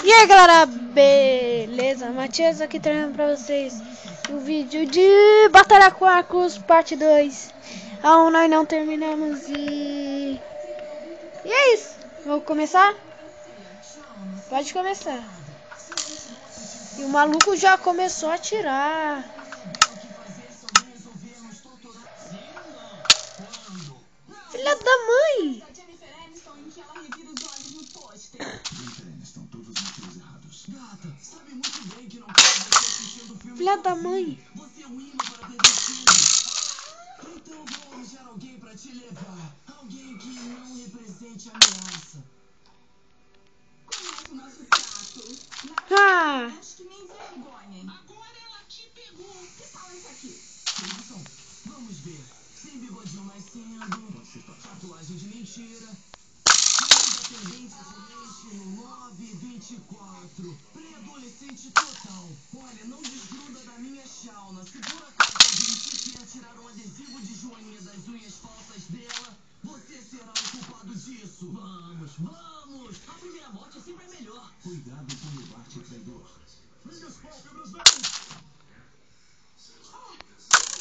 E aí galera, beleza? Matias aqui trazendo pra vocês o vídeo de Batalha com Arcos parte 2. Aún nós não terminamos e é isso. Vou começar? Pode começar. E o maluco já começou a atirar. Filha da mãe! Filha da mãe! Então vou arranjar alguém pra te levar. Alguém que não represente ameaça. Conhece o nosso trato. Ah! Acho que me envergonhem. Agora ela te pegou. Que tal esse aqui? Nossa, vamos ver. Sem bigodinho nascendo. Tatuagem de mentira. Independente somente no 924. Pré-adolescente total. Olha, não desgruda da minha chauna. Se por acaso alguém te quer tirar um adesivo de joaninha das unhas falsas dela, você será o culpado disso. Vamos, vamos. A primeira morte sempre é melhor. Cuidado com o Bart traidor. Minhas pálpebras não.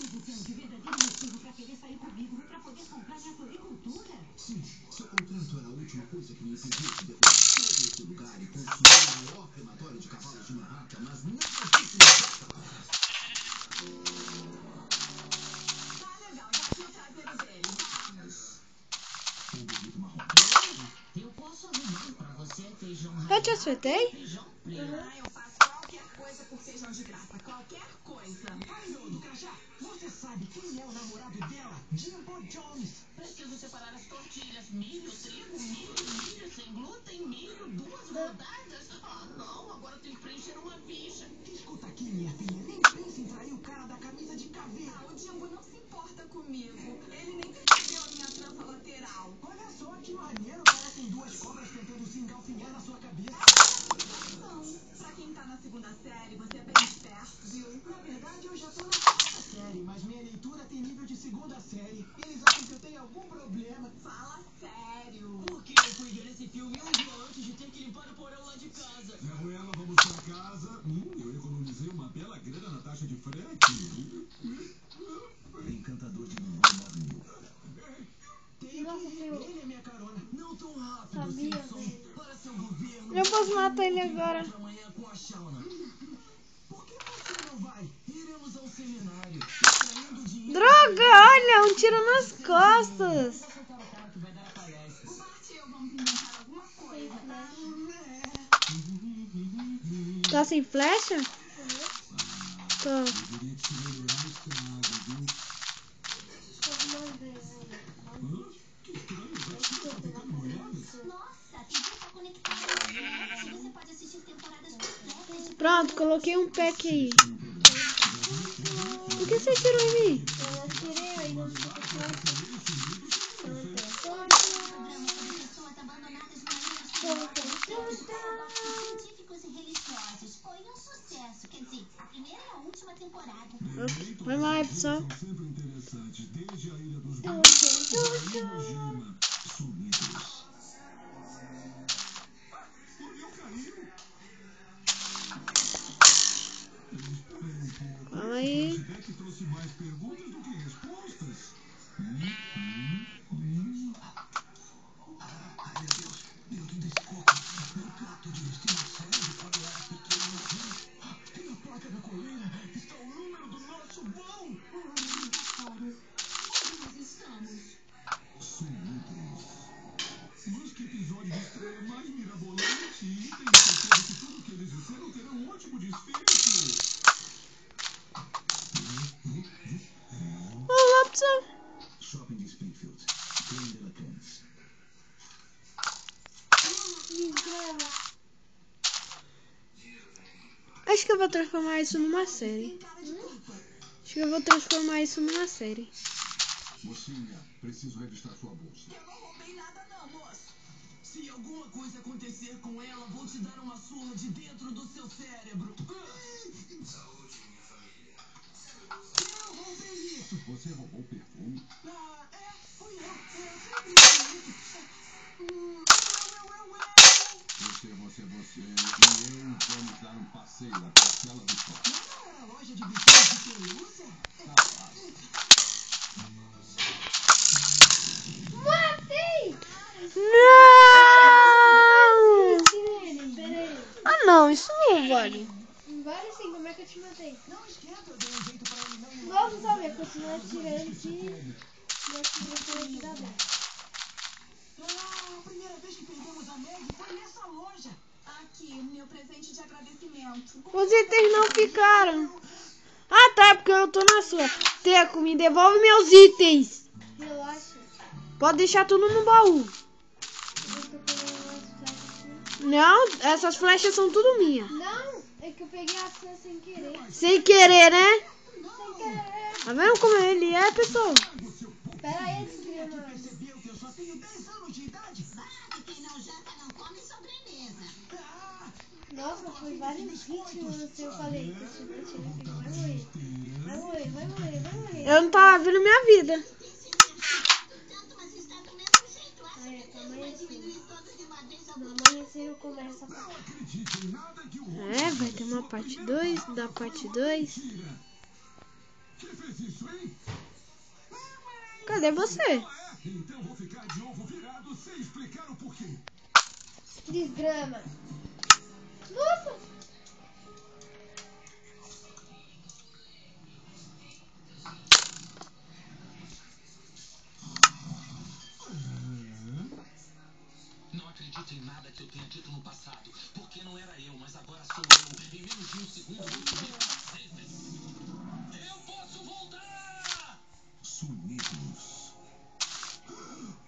Dizendo de verdadeiro motivo pra querer sair comigo pra poder comprar minha floricultura? Sim, seu contrato era a última coisa que me impediu de derrubar todo esse lugar e construir o maior crematório de cavalos de Manhattan, mas nada disso me basta. Tá legal, já tinha o traseiro dele. Vamos. Um bonito marrom. Eu posso arrumar pra você feijão. Eu te acertei? Feijão preto. Eu faço qualquer coisa por feijão de graça. Qualquer coisa. Ai, meu do crachá, você sabe quem é o namorado dela? Jimbo Jones. Preciso separar as tortilhas. Milho, trigo, milho, sem glúten, milho, 2 rodadas. Ah, não, agora tem que preencher uma ficha. Escuta aqui, minha filha, nem pense em trair o cara da camisa de caveira. Ah, o Jimbo não se importa comigo. Ele nem percebeu a minha trança lateral. Olha só que maneiro, parecem duas cobras tentando se engalfinhar na sua cabeça. Não, pra quem tá na segunda série, você é bem esperto, viu? Na verdade, eu já tô na quarta série, mas minha leitura tem nível de segunda série. Eles acham que eu tenho algum problema. Fala sério. Porque eu fui ver esse filme um dia antes de ter que limpar o porão lá de casa. Gabriela, vamos pra casa. Eu economizei uma bela grana na taxa de frete. Encantador de mamãe novinho. Tem que ir, ele é minha carona. Não tão rápido, Sabia, Simpson. velho. Para seu governo. Eu posso matar ele agora. Pra amanhã com a Shauna. Por que você não vai? Iremos ao seminário. Extraindo dinheiro. Droga, olha, um tiro nas costas. O Bart e eu vamos inventar alguma coisa, tá? Tá sem flecha? Tô. Eu diria que seria melhor estrada, viu? Que estranho, os artistas estão ficando molhados. Nossa, a TV tá conectada na internet. Você pode assistir temporadas completas de... Pronto, coloquei um pack aí. Por que você tirou em mim? programas sobre pessoas abandonadas em ilhas científicos e religiosos. Foi um sucesso. Quer dizer, a primeira e a última temporada. Vai lá, pessoal. São sempre interessantes, desde a Ilha dos Bruxos a Iwo Jima. Sumidos. Eu caiu. Calma aí. O Jack trouxe mais perguntas do que respostas. Ai, meu Deus. Dentro desse copo, meu prato de destino sério quando eu era pequeno. E na placa da coleira está o número do nosso voo. Onde nós estamos? Sumidos. Mas que episódio de estreia mais mirabolante. E tenho certeza que tudo que eles disseram terá um ótimo desfecho. Olá, pessoal. Shopping de Springfield. Green de la Cannes. Acho que eu vou transformar isso numa série. Mocinha, preciso revistar sua bolsa. Eu não roubei nada não, moço. Se alguma coisa acontecer com ela, vou te dar uma surra de dentro do seu cérebro. Saúde, minha família. Eu roubei isso. Você roubou o perfume? Fui eu. Eu sempre fiz isso. Você. E eu vamos dar um passeio até a tela do sol. Não era a loja de bichinhos de pelúcia? Matei! Não! Sirene, peraí. Ah, não, isso não vale. Vale sim, como é que eu te matei? Não esquenta, eu dei um jeito pra ele não ir. Vamos saber, continuar tirando se nós tivemos que dar bem. Ah, a primeira vez que perdemos a Meg foi nessa loja. Aqui, meu presente de agradecimento. Os itens não ficaram. Ah, tá, porque eu tô na sua. Teco, me devolve meus itens. Relaxa. Pode deixar tudo no baú. Eu tô pegando umas flechas. Não, essas flechas são tudo minha. Não, é que eu peguei a sua sem querer. Sem querer, né? Sem querer. Tá vendo como ele é, pessoal? Pera aí, desgrama. Percebeu que eu só tenho 10 anos de idade? Quem não janta não come sobremesa. Ah, Nossa, foi vários ritmos assim, eu falei. Vai morrer, vai morrer, vai morrer. Eu não tava vendo minha vida. Tanto, mas está do mesmo jeito. Acho Aí, que tá vai amanhecendo. diminuir todos de uma vez ao No amanhecer eu começo a falar. Não acredite em nada que o É, vai ter uma parte 2 da parte 2. Quem fez isso, hein? Cadê você? Então vou ficar de ovo virado sem explicar o porquê. Desgrama. Nossa! não acredito em nada que eu tenha dito no passado. Porque não era eu, mas agora sou eu. Em menos de um segundo vou comer pra sempre. Eu posso voltar! Sunidos.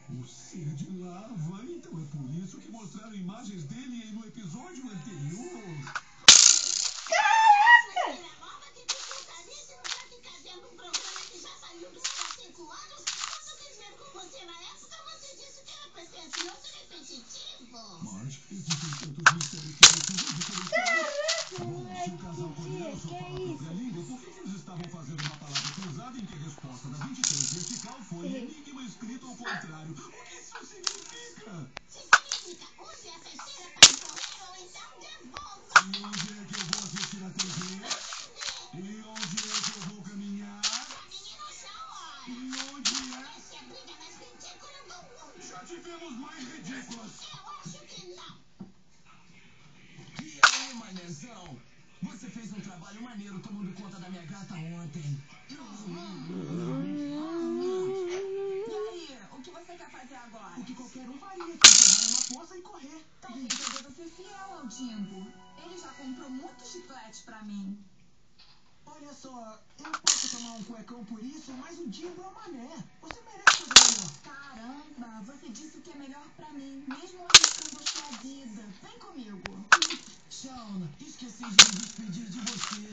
O ser de lava. Então é por isso que mostraram imagens dele no episódio anterior. Era nova que dificultadíssimo pra ficar vendo um programa que já saiu do ar há 5 anos. Quando eu quis ver com você na época, você disse que era pra ser ansioso e repetitivo. Mas existem tantos mistérios que precisam de solução. Bom, se o casal coordenou só fala a própria língua, por que eles estavam fazendo uma palavra cruzada em que a resposta da 23 vertical foi enigma escrito ao contrário? O que isso significa? Significa, use essa esteira para correr ou então devolva. E onde é que eu vou assistir a TV? E onde é que eu vou caminhar? Caminhe no chão, ora. E onde é? Essa é a briga mais ridícula do mundo. Já tivemos mais ridículas. Eu acho que não. E aí, manezão? Você fez um trabalho maneiro tomando conta da minha gata ontem. E aí, o que você quer fazer agora? O que qualquer um faria, se enterrar numa poça e correr. Talvez eu deva ser fiel ao Jimbo. Ele já comprou muitos chicletes pra mim. Olha só, eu posso tomar um cuecão por isso, mas o Jimbo é um mané. Você merece coisa melhor. Caramba, você disse o que é melhor pra mim, mesmo arriscando a sua vida. Vem comigo. Shauna, esqueci de me despedir de você.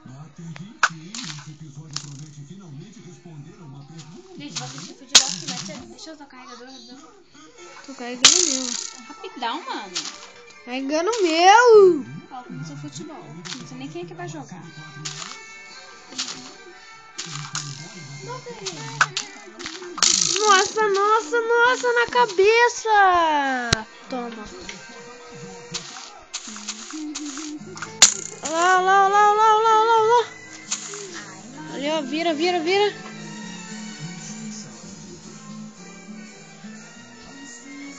Até que enfim, esse episódio promete finalmente responder a uma pergunta. Gente, vou assistir futebol aqui, vai ser. Deixa eu usar o carregador rapidão. Tô carregando o meu. Rapidão, mano. Carregando o meu. Ó, começou futebol. Não sei nem quem é que vai jogar. Nossa, nossa, nossa, na cabeça. Toma. Olha lá, olha lá, olha lá, olha lá, olha lá. Ali, ó, vira, vira, vira.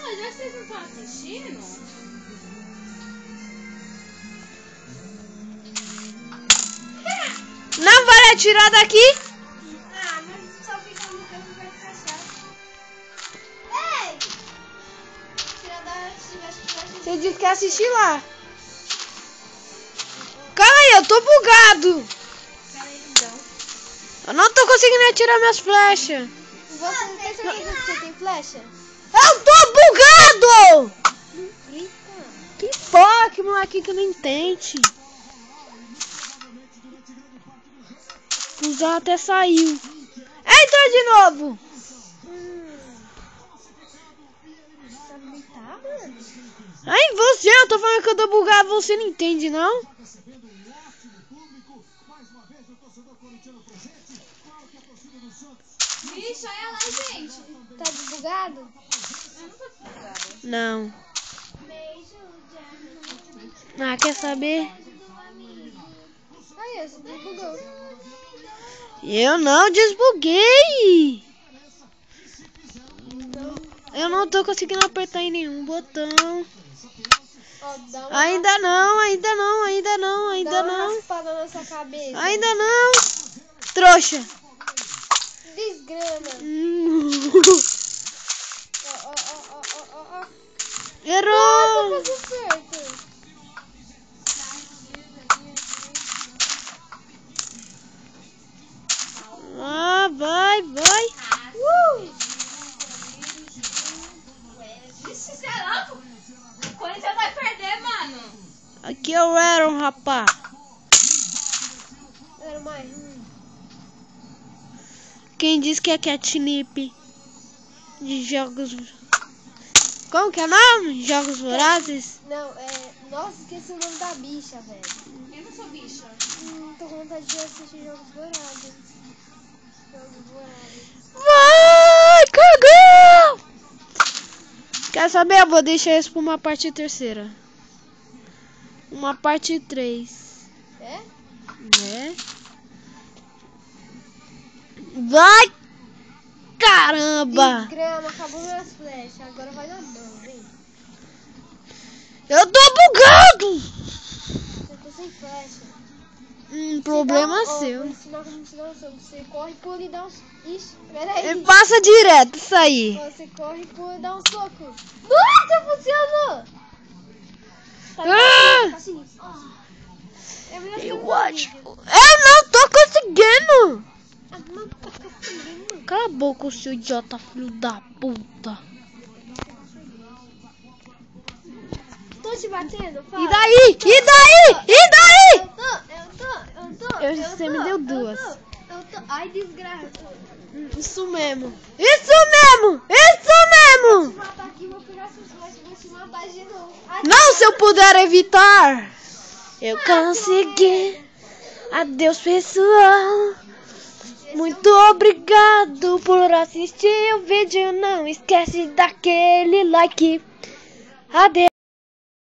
Mas já que vocês não estão assistindo... Não vai atirar daqui? Ah, mas só fica no campo vai ficar chato. Ei! Tirador, se tivesse flash... Você disse que ia assistir lá. Calma aí, eu tô bugado. Pera aí, então. Eu não tô conseguindo atirar minhas flechas. Você não tem certeza que você tem flecha? Eu tô bugado! Eita. Que porra, que moleque que não entende. O Zão até saiu. Entra de novo. Tá deitado? Ai, você, eu tô falando que eu tô bugado, você não entende, não? Recebendo um ótimo público. Mais uma vez o torcedor corintiano presente. Claro que a torcida Vixe, olha lá, gente. Tá desbugado? Eu não tô desbugada. Não. Beijo de amor. Ah, quer saber? Beijo do amigo. Aí, você desbugou. Eu não desbuguei. Eu não tô conseguindo apertar em nenhum botão. Ó, dá uma Ainda não, ainda não, ainda não, dá ainda uma não. raspada na sua cabeça. Ainda não. Trouxa. Desgrama. Ó, ó, ó, ó, ó, ó. Errou. Nossa, fazer certo. Ah, vai, vai. Ixi, você é louco? O Corinthians vai perder, mano. Aqui é o Aaron, rapá. Era mais Quem diz que é catnip de jogos... Como que é o nome? Jogos Vorazes? Não, nossa, esqueci o nome da bicha, velho. Eu não sou bicha. Tô com vontade de assistir Jogos Vorazes. Jogos Vorazes. Vai, cagão! Quer saber? Eu vou deixar isso pra uma parte terceira. Uma parte 3. É? Né? Vai! Caramba! Desgrama, acabou minhas flechas. Agora vai na mão, vem. Eu tô bugado! Eu tô sem flecha. Problema Ó, seu. Vou ensinar como ensinar o soco. Você corre, pula e dá um... Ixi, peraí. Passa direto, isso aí. Você corre, pula e dá um soco. Nossa, funcionou! Tá assim. É melhor que Eu no acho. vídeo. Eu não tô conseguindo! Ah, não tá conseguindo. Cala a boca, seu idiota, filho da puta. Tô te batendo, fala. E daí? E daí? E daí? Você me deu duas. Ai, desgraça. Isso mesmo. Isso mesmo! Isso Vou te mesmo! matar aqui, vou pegar suas flechas e vou te matar de novo. Ai, Não, se eu puder evitar. Eu consegui. Adeus, pessoal. Muito obrigado por assistir o vídeo. Não esquece daquele like. Adeus.